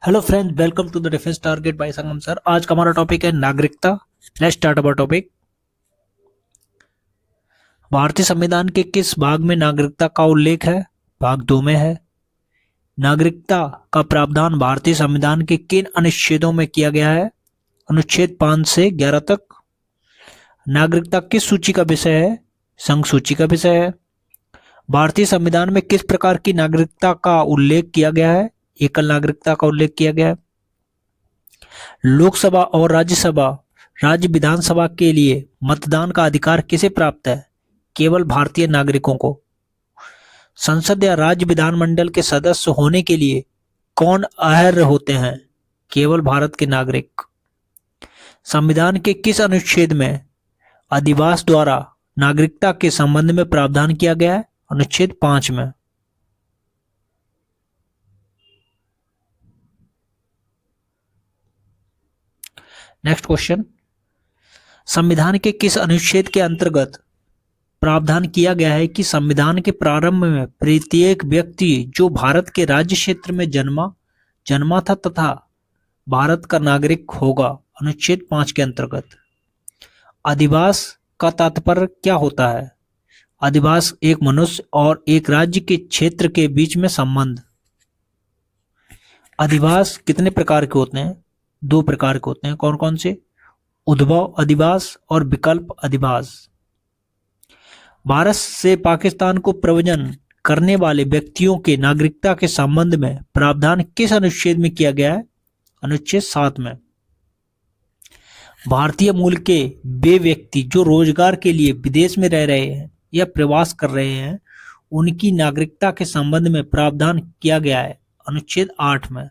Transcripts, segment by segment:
Hello friends, welcome to the defence target by Sangam sir. आज का हमारा टॉपिक है नागरिकता। Let's start our topic. भारतीय संविधान के किस भाग में नागरिकता का उल्लेख है? भाग 2 में है। नागरिकता का प्रावधान भारतीय संविधान के किन अनुच्छेदों में किया गया है? अनुच्छेद 5 से 11 तक। नागरिकता किस सूची का विषय है? संघ सूची का विषय है। भारतीय संविधान में किस प्रकार की नागरिकता का उल्लेख किया गया है? एकल नागरिकता का उल्लेख किया गया है। लोकसभा और राज्यसभा राज्य विधानसभा के लिए मतदान का अधिकार किसे प्राप्त है? केवल भारतीय नागरिकों को। संसद या राज्य विधानमंडल के सदस्य होने के लिए कौन अर्ह होते हैं? केवल भारत के नागरिक। संविधान के किस अनुच्छेद में अधिवास द्वारा नागरिकता के संबंध में प्रावधान किया गया है? अनुच्छेद 5 में। नेक्स्ट क्वेश्चन, संविधान के किस अनुच्छेद के अंतर्गत प्रावधान किया गया है कि संविधान के प्रारंभ में प्रत्येक व्यक्ति जो भारत के राज्य क्षेत्र में जन्मा था तथा भारत का नागरिक होगा? अनुच्छेद 5 के अंतर्गत। अधिवास का तात्पर्य क्या होता है? अधिवास एक मनुष्य और एक राज्य के क्षेत्र के बीच में संबंध। अधिवास कितने प्रकार के होते हैं? 2 प्रकार के होते हैं। कौन कौन से? उद्भव अधिवास और विकल्प अधिवास। भारत से पाकिस्तान को प्रव्रजन करने वाले व्यक्तियों के नागरिकता के संबंध में प्रावधान किस अनुच्छेद में किया गया है? अनुच्छेद 7 में। भारतीय मूल के वे व्यक्ति जो रोजगार के लिए विदेश में रह रहे हैं या प्रवास कर रहे हैं, उनकी नागरिकता के संबंध में प्रावधान किया गया है अनुच्छेद 8 में।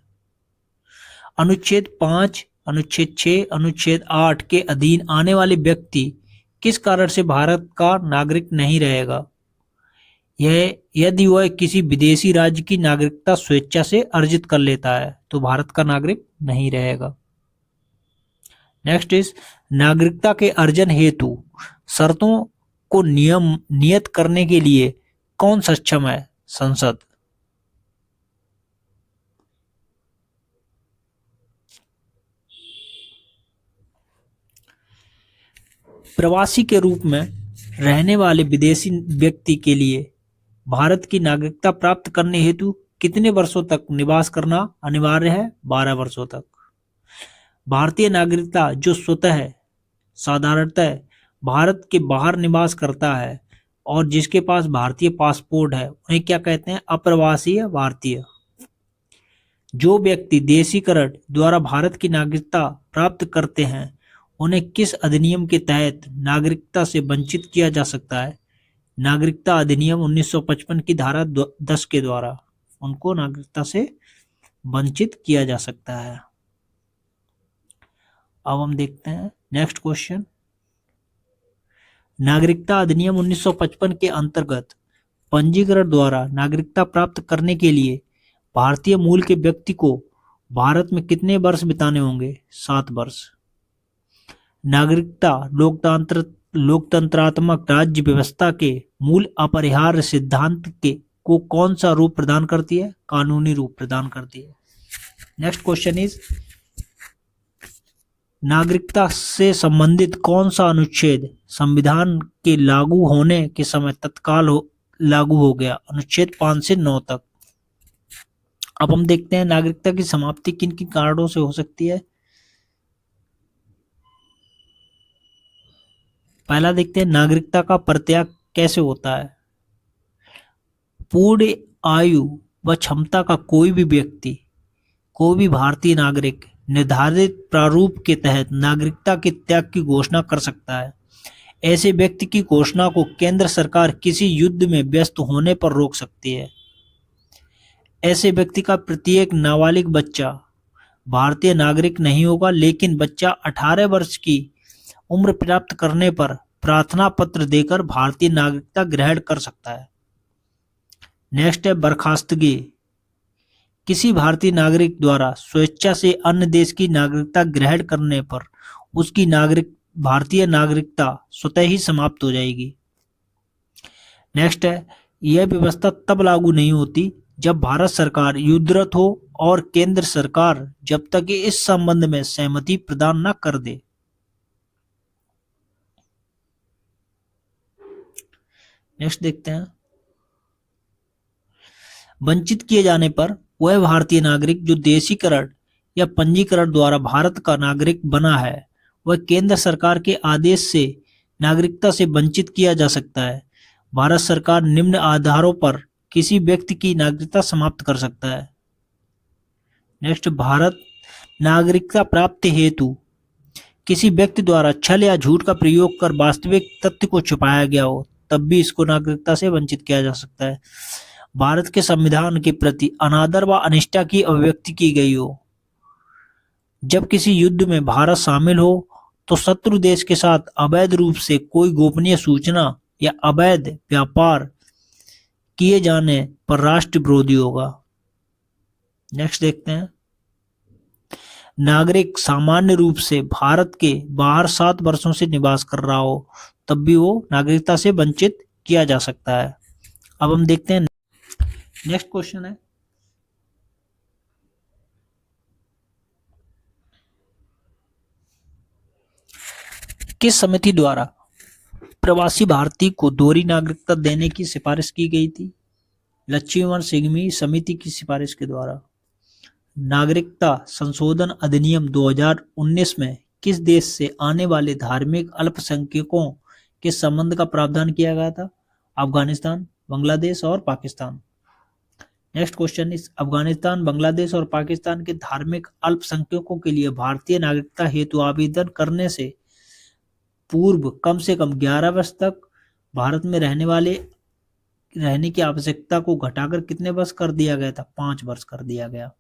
अनुच्छेद 5, अनुच्छेद 6, अनुच्छेद 8 के अधीन आने वाले व्यक्ति किस कारण से भारत का नागरिक नहीं रहेगा? यह यदि वह किसी विदेशी राज्य की नागरिकता स्वेच्छा से अर्जित कर लेता है तो भारत का नागरिक नहीं रहेगा। नेक्स्ट इज, नागरिकता के अर्जन हेतु शर्तों को नियत करने के लिए कौन सक्षम है? संसद। प्रवासी के रूप में रहने वाले विदेशी व्यक्ति के लिए भारत की नागरिकता प्राप्त करने हेतु कितने वर्षों तक निवास करना अनिवार्य है? 12 वर्षों तक। भारतीय नागरिकता जो स्वतः साधारणतः भारत के बाहर निवास करता है और जिसके पास भारतीय पासपोर्ट है, उन्हें क्या कहते हैं? अप्रवासीय भारतीय। जो व्यक्ति देशीकरण द्वारा भारत की नागरिकता प्राप्त करते हैं, उन्हें किस अधिनियम के तहत नागरिकता से वंचित किया जा सकता है? नागरिकता अधिनियम 1955 की धारा 10 के द्वारा उनको नागरिकता से वंचित किया जा सकता है। अब हम देखते हैं नेक्स्ट क्वेश्चन। नागरिकता अधिनियम 1955 के अंतर्गत पंजीकरण द्वारा नागरिकता प्राप्त करने के लिए भारतीय मूल के व्यक्ति को भारत में कितने वर्ष बिताने होंगे? 7 वर्ष। नागरिकता लोकतंत्रात्मक राज्य व्यवस्था के मूल अपरिहार्य सिद्धांत को कौन सा रूप प्रदान करती है? कानूनी रूप प्रदान करती है। नेक्स्ट क्वेश्चन इज, नागरिकता से संबंधित कौन सा अनुच्छेद संविधान के लागू होने के समय तत्काल लागू हो गया? अनुच्छेद 5 से 9 तक। अब हम देखते हैं नागरिकता की समाप्ति किन किन कारणों से हो सकती है। पहला देखते हैं, नागरिकता का परित्याग कैसे होता है? पूर्ण आयु व क्षमता का कोई भी व्यक्ति, कोई भी भारतीय नागरिक निर्धारित प्रारूप के तहत नागरिकता के त्याग की घोषणा कर सकता है। ऐसे व्यक्ति की घोषणा को केंद्र सरकार किसी युद्ध में व्यस्त होने पर रोक सकती है। ऐसे व्यक्ति का प्रत्येक नाबालिग बच्चा भारतीय नागरिक नहीं होगा, लेकिन बच्चा 18 वर्ष की उम्र प्राप्त करने पर प्रार्थना पत्र देकर भारतीय नागरिकता ग्रहण कर सकता है। नेक्स्ट है बर्खास्तगी। किसी भारतीय नागरिक द्वारा स्वेच्छा से अन्य देश की नागरिकता ग्रहण करने पर उसकी भारतीय नागरिकता स्वतः ही समाप्त हो जाएगी। नेक्स्ट है, यह व्यवस्था तब लागू नहीं होती जब भारत सरकार युद्धरत हो और केंद्र सरकार जब तक इस संबंध में सहमति प्रदान न कर दे। नेक्स्ट देखते हैं। वंचित किए जाने पर वह भारतीय नागरिक जो देशीकरण या पंजीकरण द्वारा भारत का नागरिक बना है, वह केंद्र सरकार के आदेश से नागरिकता से वंचित किया जा सकता है। भारत सरकार निम्न आधारों पर किसी व्यक्ति की नागरिकता समाप्त कर सकता है। नेक्स्ट, भारत नागरिकता प्राप्ति हेतु किसी व्यक्ति द्वारा छल या झूठ का प्रयोग कर वास्तविक तथ्य को छुपाया गया हो, तब भी इसको नागरिकता से वंचित किया जा सकता है। भारत के संविधान के प्रति अनादर व अनिष्ठा की अभिव्यक्ति की गई हो। जब किसी युद्ध में भारत शामिल हो तो शत्रु देश के साथ अवैध रूप से कोई गोपनीय सूचना या अवैध व्यापार किए जाने पर राष्ट्र विरोधी होगा। नेक्स्ट देखते हैं। नागरिक सामान्य रूप से भारत के बाहर 7 वर्षों से निवास कर रहा हो, तब भी वो नागरिकता से वंचित किया जा सकता है। अब हम देखते हैं नेक्स्ट क्वेश्चन है, किस समिति द्वारा प्रवासी भारतीय को दोहरी नागरिकता देने की सिफारिश की गई थी? लक्ष्मीवन सिंघवी समिति की सिफारिश के द्वारा। नागरिकता संशोधन अधिनियम 2019 में किस देश से आने वाले धार्मिक अल्पसंख्यकों के संबंध का प्रावधान किया गया था? अफगानिस्तान, बांग्लादेश और पाकिस्तान। नेक्स्ट क्वेश्चन इस अफगानिस्तान, बांग्लादेश और पाकिस्तान के धार्मिक अल्पसंख्यकों के लिए भारतीय नागरिकता हेतु आवेदन करने से पूर्व कम से कम 11 वर्ष तक भारत में रहने की आवश्यकता को घटाकर कितने वर्ष कर दिया गया था? 5 वर्ष कर दिया गया।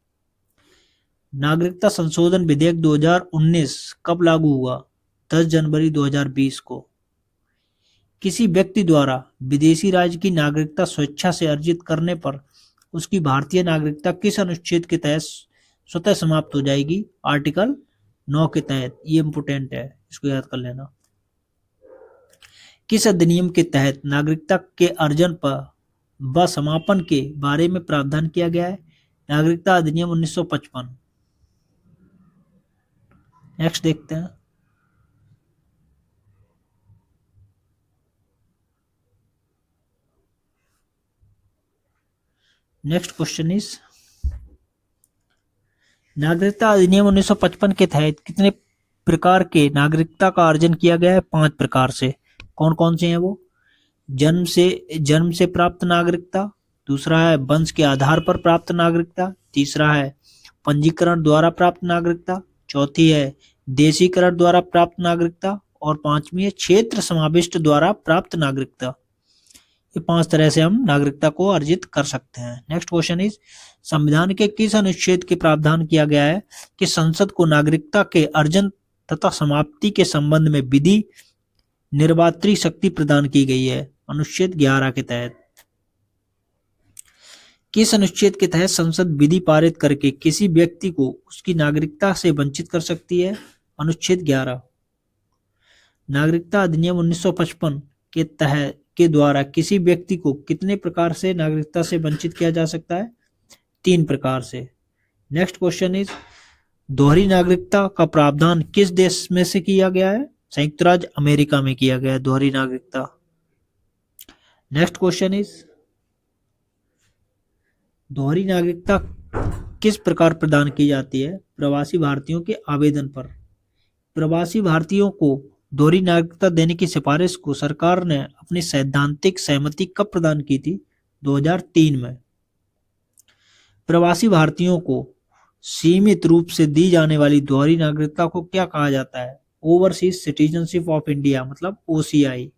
नागरिकता संशोधन विधेयक 2019 कब लागू हुआ? 10 जनवरी 2020 को। किसी व्यक्ति द्वारा विदेशी राज्य की नागरिकता स्वेच्छा से अर्जित करने पर उसकी भारतीय नागरिकता किस अनुच्छेद के तहत स्वतः समाप्त हो जाएगी? आर्टिकल 9 के तहत। ये इंपोर्टेंट है, इसको याद कर लेना। किस अधिनियम के तहत नागरिकता के अर्जन पर व समापन के बारे में प्रावधान किया गया है? नागरिकता अधिनियम 1955। नेक्स्ट देखते हैं। नेक्स्ट क्वेश्चन इज नागरिकता अधिनियम 1955 के तहत कितने प्रकार के नागरिकता का अर्जन किया गया है? 5 प्रकार से। कौन कौन से हैं वो? जन्म से प्राप्त नागरिकता, दूसरा है वंश के आधार पर प्राप्त नागरिकता, तीसरा है पंजीकरण द्वारा प्राप्त नागरिकता, चौथी है देशीकरण द्वारा प्राप्त नागरिकता और पांचवी है क्षेत्र समाविष्ट द्वारा प्राप्त नागरिकता। ये 5 तरह से हम नागरिकता को अर्जित कर सकते हैं। नेक्स्ट क्वेश्चन इज संविधान के किस अनुच्छेद के प्रावधान किया गया है कि संसद को नागरिकता के अर्जन तथा समाप्ति के संबंध में विधि निर्वात्री शक्ति प्रदान की गई है? अनुच्छेद 11 के तहत। किस अनुच्छेद के तहत संसद विधि पारित करके किसी व्यक्ति को उसकी नागरिकता से वंचित कर सकती है? अनुच्छेद 11। नागरिकता अधिनियम 1955 के तहत के द्वारा किसी व्यक्ति को कितने प्रकार से नागरिकता से वंचित किया जा सकता है? 3 प्रकार से। नेक्स्ट क्वेश्चन इज दोहरी नागरिकता का प्रावधान किस देश में से किया गया है? संयुक्त राज्य अमेरिका में किया गया है दोहरी नागरिकता। नेक्स्ट क्वेश्चन इज दोहरी नागरिकता किस प्रकार प्रदान की जाती है? प्रवासी भारतीयों के आवेदन पर। प्रवासी भारतीयों को दोहरी नागरिकता देने की सिफारिश को सरकार ने अपनी सैद्धांतिक सहमति कब प्रदान की थी? 2003 में। प्रवासी भारतीयों को सीमित रूप से दी जाने वाली दोहरी नागरिकता को क्या कहा जाता है? ओवरसीज सिटीजनशिप ऑफ इंडिया, मतलब OCI।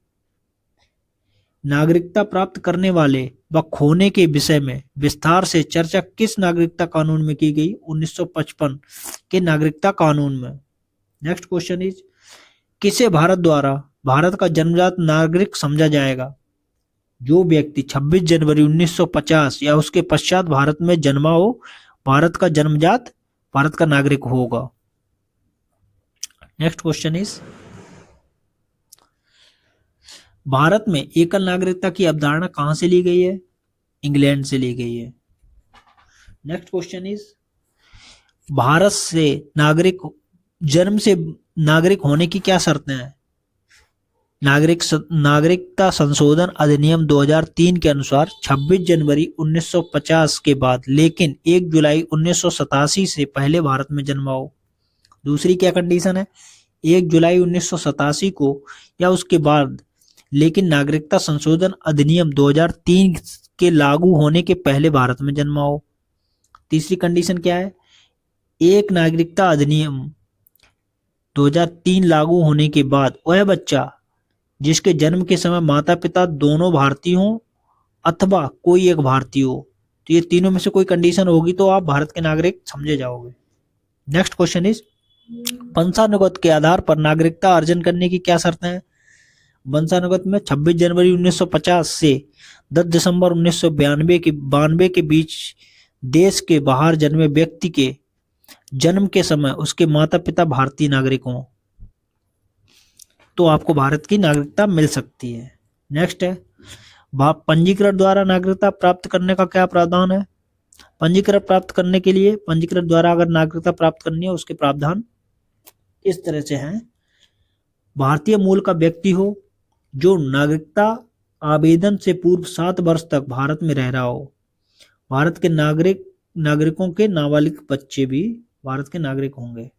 नागरिकता प्राप्त करने वाले व खोने के विषय में विस्तार से चर्चा किस नागरिकता कानून में की गई? 1955 के नागरिकता कानून में। नेक्स्ट क्वेश्चन इज किसे भारत द्वारा भारत का जन्मजात नागरिक समझा जाएगा? जो व्यक्ति 26 जनवरी 1950 या उसके पश्चात भारत में जन्मा हो, भारत का जन्मजात भारत का नागरिक होगा। नेक्स्ट क्वेश्चन इज भारत में एकल नागरिकता की अवधारणा कहां से ली गई है? इंग्लैंड से ली गई है। नेक्स्ट क्वेश्चन इज, भारत से जन्म से नागरिक होने की क्या शर्तें हैं? नागरिकता संशोधन अधिनियम 2003 के अनुसार 26 जनवरी 1950 के बाद लेकिन 1 जुलाई 1987 से पहले भारत में जन्मा हो। दूसरी क्या कंडीशन है? 1 जुलाई 1987 को या उसके बाद लेकिन नागरिकता संशोधन अधिनियम 2003 के लागू होने के पहले भारत में जन्मा हो। तीसरी कंडीशन क्या है? एक नागरिकता अधिनियम 2003 लागू होने के बाद वह बच्चा जिसके जन्म के समय माता पिता दोनों भारतीय हों अथवा कोई एक भारतीय हो, तो ये तीनों में से कोई कंडीशन होगी तो आप भारत के नागरिक समझे जाओगे। नेक्स्ट क्वेश्चन इज, वंशानुगत के आधार पर नागरिकता अर्जन करने की क्या शर्तें हैं? वंशानुगत में 26 जनवरी 1950 से 10 दिसंबर 1992 के बीच देश के बाहर जन्मे व्यक्ति के जन्म के समय उसके माता पिता भारतीय नागरिक हों तो आपको भारत की नागरिकता मिल सकती है। नेक्स्ट है, पंजीकृत द्वारा नागरिकता प्राप्त करने का क्या प्रावधान है? पंजीकृत प्राप्त करने के लिए पंजीकृत द्वारा अगर नागरिकता प्राप्त करनी है उसके प्रावधान इस तरह से हैं। भारतीय मूल का व्यक्ति हो जो नागरिकता आवेदन से पूर्व 7 वर्ष तक भारत में रह रहा हो। भारत के नागरिकों के नाबालिग बच्चे भी भारत के नागरिक होंगे।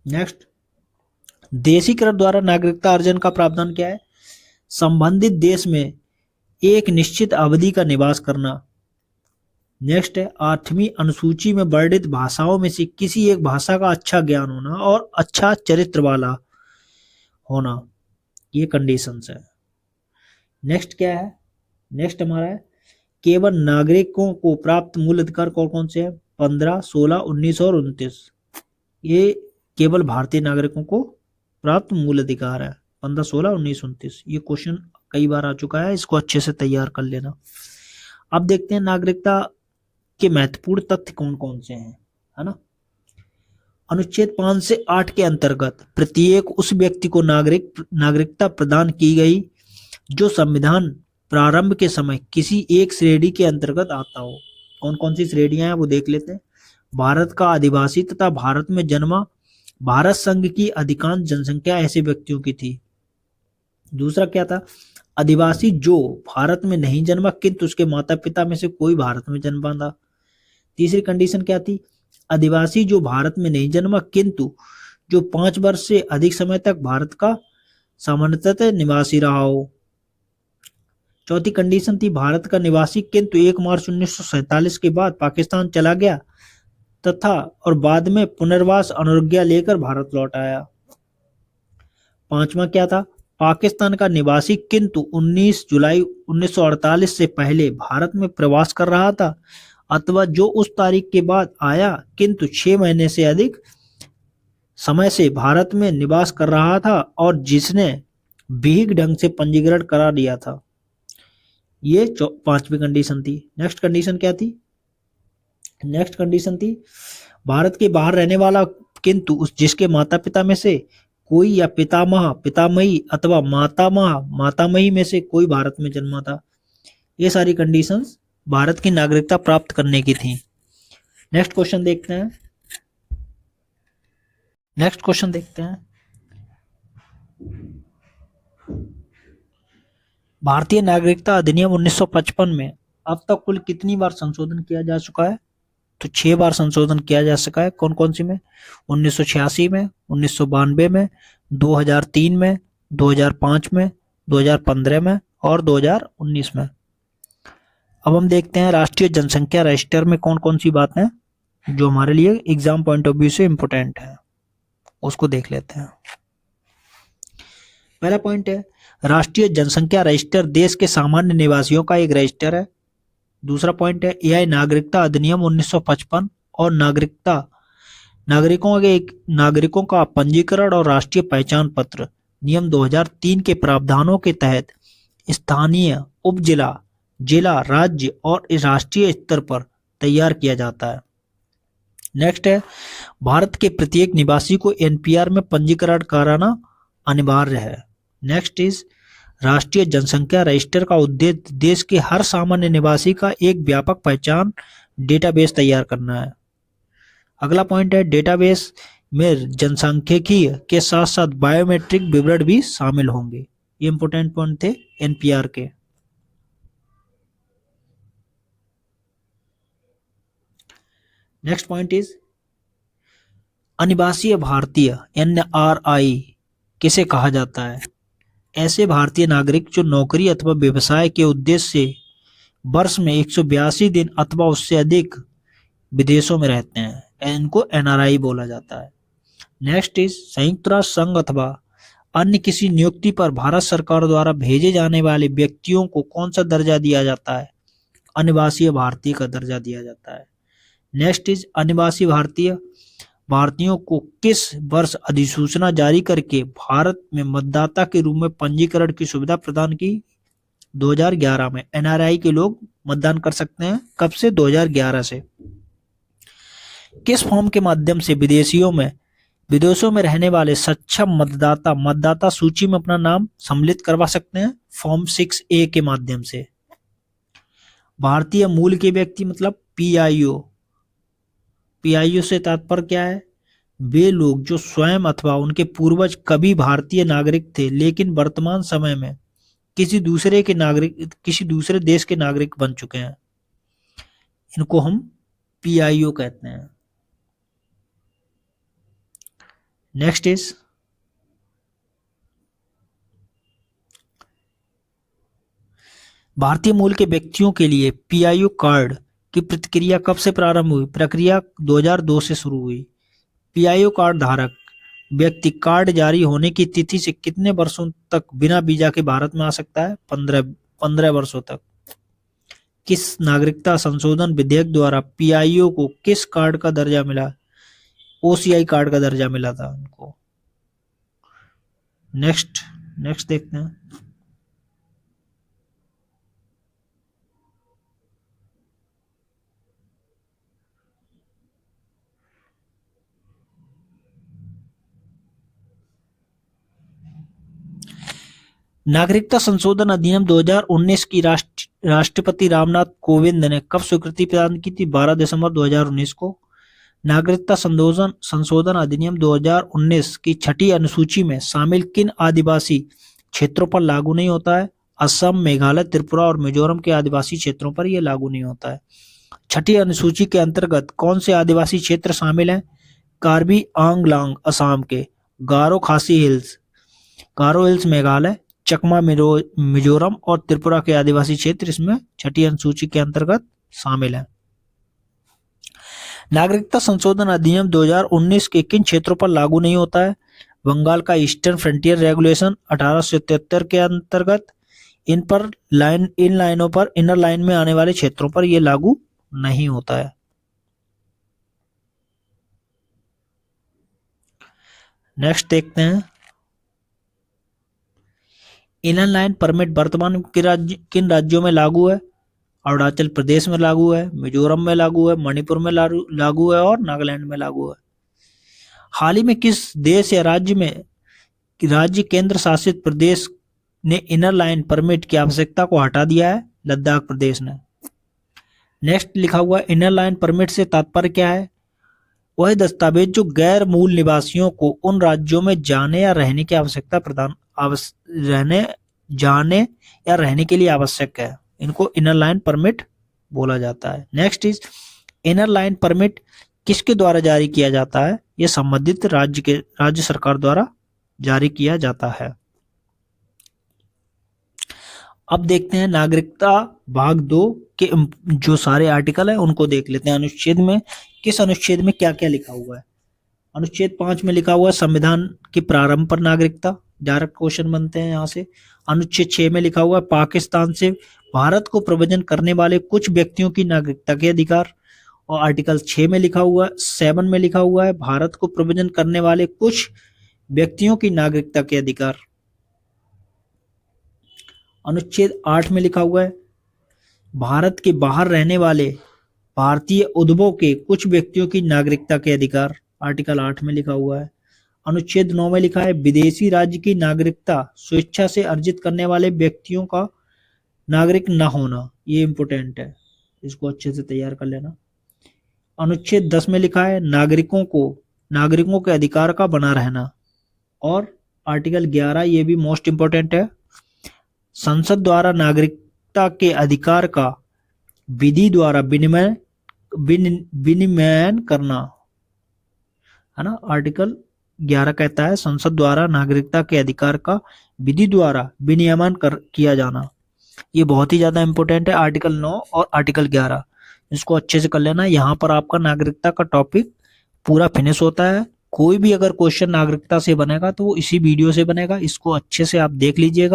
नेक्स्ट, देशीकरण द्वारा नागरिकता अर्जन का प्रावधान क्या है? संबंधित देश में एक निश्चित अवधि का निवास करना। नेक्स्ट है, 8वीं अनुसूची में वर्णित भाषाओं में से किसी एक भाषा का अच्छा ज्ञान होना और अच्छा चरित्र वाला होना, ये कंडीशंस है। नेक्स्ट क्या है? नेक्स्ट हमारा है, केवल नागरिकों को प्राप्त मूल अधिकार कौन कौन से हैं? 15, 16, 19 और 29। ये केवल भारतीय नागरिकों को प्राप्त मूल अधिकार है, 15, 16, 19, 29। ये क्वेश्चन कई बार आ चुका है, इसको अच्छे से तैयार कर लेना। अब देखते हैं नागरिकता के महत्वपूर्ण तथ्य कौन कौन से हैं, है ना। अनुच्छेद 5 से 8 के अंतर्गत प्रत्येक उस व्यक्ति को नागरिकता प्रदान की गई जो संविधान प्रारंभ के समय किसी एक श्रेणी के अंतर्गत आता हो। कौन कौन सी श्रेणियां हैं वो देख लेते हैं। भारत का आदिवासी तथा भारत में जन्मा भारत संघ की अधिकांश जनसंख्या ऐसे व्यक्तियों की थी। दूसरा क्या था? आदिवासी जो भारत में नहीं जन्मा किंतु उसके माता पिता में से कोई भारत में जन्मा था। तीसरी कंडीशन क्या थी? आदिवासी जो भारत में नहीं जन्मा किंतु जो 5 वर्ष से अधिक समय तक भारत का सामान्यतः निवासी रहा हो। चौथी कंडीशन थी भारत का निवासी किंतु 1 मार्च 1947 के बाद पाकिस्तान चला गया तथा और बाद में पुनर्वास अनुज्ञा लेकर भारत लौट आया। पांचवा क्या था? पाकिस्तान का निवासी किंतु 19 जुलाई 1948 से पहले भारत में प्रवास कर रहा था अथवा जो उस तारीख के बाद आया किंतु 6 महीने से अधिक समय से भारत में निवास कर रहा था और जिसने विहिक ढंग से पंजीकरण करा दिया था। ये 5वीं कंडीशन थी। नेक्स्ट कंडीशन क्या थी? नेक्स्ट कंडीशन थी भारत के बाहर रहने वाला किंतु उस जिसके माता पिता में से कोई या पितामह पितामही अथवा मातामही में से कोई भारत में जन्मा था। ये सारी कंडीशंस भारत की नागरिकता प्राप्त करने की थी। नेक्स्ट क्वेश्चन देखते हैं। भारतीय नागरिकता अधिनियम 1955 में अब तक कुल कितनी बार संशोधन किया जा चुका है? तो 6 बार संशोधन किया जा सका है। कौन कौन सी में? 1986 में, 1992 में, 2003 में, 2005 में, 2015 में और 2019 में। अब हम देखते हैं राष्ट्रीय जनसंख्या रजिस्टर में कौन कौन सी बातें जो हमारे लिए एग्जाम पॉइंट ऑफ व्यू से इंपोर्टेंट है, उसको देख लेते हैं। पहला पॉइंट है राष्ट्रीय जनसंख्या रजिस्टर देश के सामान्य निवासियों का एक रजिस्टर है। दूसरा पॉइंट है एआई नागरिकता अधिनियम 1955 और नागरिकों का पंजीकरण और राष्ट्रीय पहचान पत्र नियम 2003 के प्रावधानों के तहत स्थानीय, उपजिला, जिला, राज्य और राष्ट्रीय स्तर पर तैयार किया जाता है। नेक्स्ट है भारत के प्रत्येक निवासी को एनपीआर में पंजीकरण कराना अनिवार्य है। नेक्स्ट इज राष्ट्रीय जनसंख्या रजिस्टर का उद्देश्य देश के हर सामान्य निवासी का एक व्यापक पहचान डेटाबेस तैयार करना है। अगला पॉइंट है डेटाबेस में जनसांख्यिकीय के साथ साथ बायोमेट्रिक विवरण भी शामिल होंगे। ये इंपोर्टेंट पॉइंट थे एनपीआर के। नेक्स्ट पॉइंट इज अनिवासी भारतीय एनआरआई किसे कहा जाता है? ऐसे भारतीय नागरिक जो नौकरी अथवा व्यवसाय के उद्देश्य से वर्ष में 182 दिन अथवा उससे अधिक विदेशों में रहते हैं, इनको एनआरआई बोला जाता है। नेक्स्ट इज संयुक्त राष्ट्र संघ अथवा अन्य किसी नियुक्ति पर भारत सरकार द्वारा भेजे जाने वाले व्यक्तियों को कौन सा दर्जा दिया जाता है? अनिवासी भारतीय का दर्जा दिया जाता है। नेक्स्ट इज अनिवासी भारतीयों को किस वर्ष अधिसूचना जारी करके भारत में मतदाता के रूप में पंजीकरण की सुविधा प्रदान की? 2011 में एनआरआई के लोग मतदान कर सकते हैं। कब से? 2011 से। किस फॉर्म के माध्यम से विदेशों में रहने वाले सक्षम मतदाता सूची में अपना नाम सम्मिलित करवा सकते हैं? फॉर्म 6A के माध्यम से। भारतीय मूल के व्यक्ति मतलब पीआईओ से तात्पर्य क्या है? वे लोग जो स्वयं अथवा उनके पूर्वज कभी भारतीय नागरिक थे लेकिन वर्तमान समय में किसी दूसरे देश के नागरिक बन चुके हैं, इनको हम पीआईओ कहते हैं। नेक्स्ट इज भारतीय मूल के व्यक्तियों के लिए पीआईओ कार्ड की प्रक्रिया कब से प्रारंभ हुई? प्रक्रिया 2002 से शुरू हुई। पीआईओ कार्ड धारक व्यक्ति कार्ड जारी होने की तिथि से कितने वर्षों तक बिना वीजा के भारत में आ सकता है? 15 वर्षों तक। किस नागरिकता संशोधन विधेयक द्वारा पीआईओ को किस कार्ड का दर्जा मिला? ओसीआई कार्ड का दर्जा मिला था उनको। नेक्स्ट देखते हैं। नागरिकता संशोधन अधिनियम 2019 की राष्ट्रपति रामनाथ कोविंद ने कब स्वीकृति प्रदान की थी? 12 दिसंबर 2019 को। नागरिकता संशोधन अधिनियम 2019 की छठी अनुसूची में शामिल किन आदिवासी क्षेत्रों पर लागू नहीं होता है? असम, मेघालय, त्रिपुरा और मिजोरम के आदिवासी क्षेत्रों पर यह लागू नहीं होता है। छठी अनुसूची के अंतर्गत कौन से आदिवासी क्षेत्र शामिल हैं? कार्बी आंगलांग असम के, गारो हिल्स मेघालय, चकमा मिजोरम और त्रिपुरा के आदिवासी क्षेत्र इसमें छठी अनुसूची के अंतर्गत शामिल हैं। नागरिकता संशोधन अधिनियम 2019 के किन क्षेत्रों पर लागू नहीं होता है? बंगाल का ईस्टर्न फ्रंटियर रेगुलेशन 1873 के अंतर्गत इनर लाइन में आने वाले क्षेत्रों पर यह लागू नहीं होता है। नेक्स्ट देखते हैं। इनर लाइन परमिट वर्तमान किन राज्यों में लागू है? अरुणाचल प्रदेश में लागू है, मिजोरम में लागू है, मणिपुर में लागू है और नागालैंड में लागू है। हाल ही में किस देश या राज्य केंद्र शासित प्रदेश ने इनर लाइन परमिट की आवश्यकता को हटा दिया है? लद्दाख प्रदेश ने। नेक्स्ट लिखा हुआ इनर लाइन परमिट से तात्पर्य क्या है? वह दस्तावेज जो गैर मूल निवासियों को उन राज्यों में जाने या रहने की रहने के लिए आवश्यक है, इनको इनर लाइन परमिट बोला जाता है। Next is inner line permit किसके द्वारा जारी किया जाता है? यह संबंधित राज्य सरकार द्वारा जारी किया जाता है। अब देखते हैं नागरिकता भाग 2 के जो सारे आर्टिकल है उनको देख लेते हैं। अनुच्छेद में किस अनुच्छेद में क्या क्या लिखा हुआ है? अनुच्छेद 5 में लिखा हुआ है संविधान के प्रारंभ पर नागरिकता, डायरेक्ट क्वेश्चन बनते हैं यहाँ से। अनुच्छेद 6 में लिखा हुआ है पाकिस्तान से भारत को प्रव्रजन करने वाले कुछ व्यक्तियों की नागरिकता के अधिकार, और आर्टिकल 7 में लिखा हुआ है भारत को प्रव्रजन करने वाले कुछ व्यक्तियों की नागरिकता के अधिकार। अनुच्छेद 8 में लिखा हुआ है भारत के बाहर रहने वाले भारतीय उद्भव के कुछ व्यक्तियों की नागरिकता के अधिकार, आर्टिकल 8 में लिखा हुआ है। अनुच्छेद 9 में लिखा है विदेशी राज्य की नागरिकता स्वेच्छा से अर्जित करने वाले व्यक्तियों का नागरिक न होना, ये इंपोर्टेंट है, इसको अच्छे से तैयार कर लेना। अनुच्छेद 10 में लिखा है नागरिकों के अधिकार का बना रहना। और आर्टिकल 11 ये भी मोस्ट इंपोर्टेंट है, संसद द्वारा नागरिकता के अधिकार का विधि द्वारा विनिमयन करना, है ना। आर्टिकल 11 कहता है संसद द्वारा नागरिकता के अधिकार का विधि द्वारा विनियमन किया जाना। ये बहुत ही ज्यादा इंपॉर्टेंट है, आर्टिकल 9 और आर्टिकल 11, इसको अच्छे से कर लेना। यहाँ पर आपका नागरिकता का टॉपिक पूरा फिनिश होता है। कोई भी अगर क्वेश्चन नागरिकता से बनेगा तो वो इसी वीडियो से बनेगा, इसको अच्छे से आप देख लीजिएगा।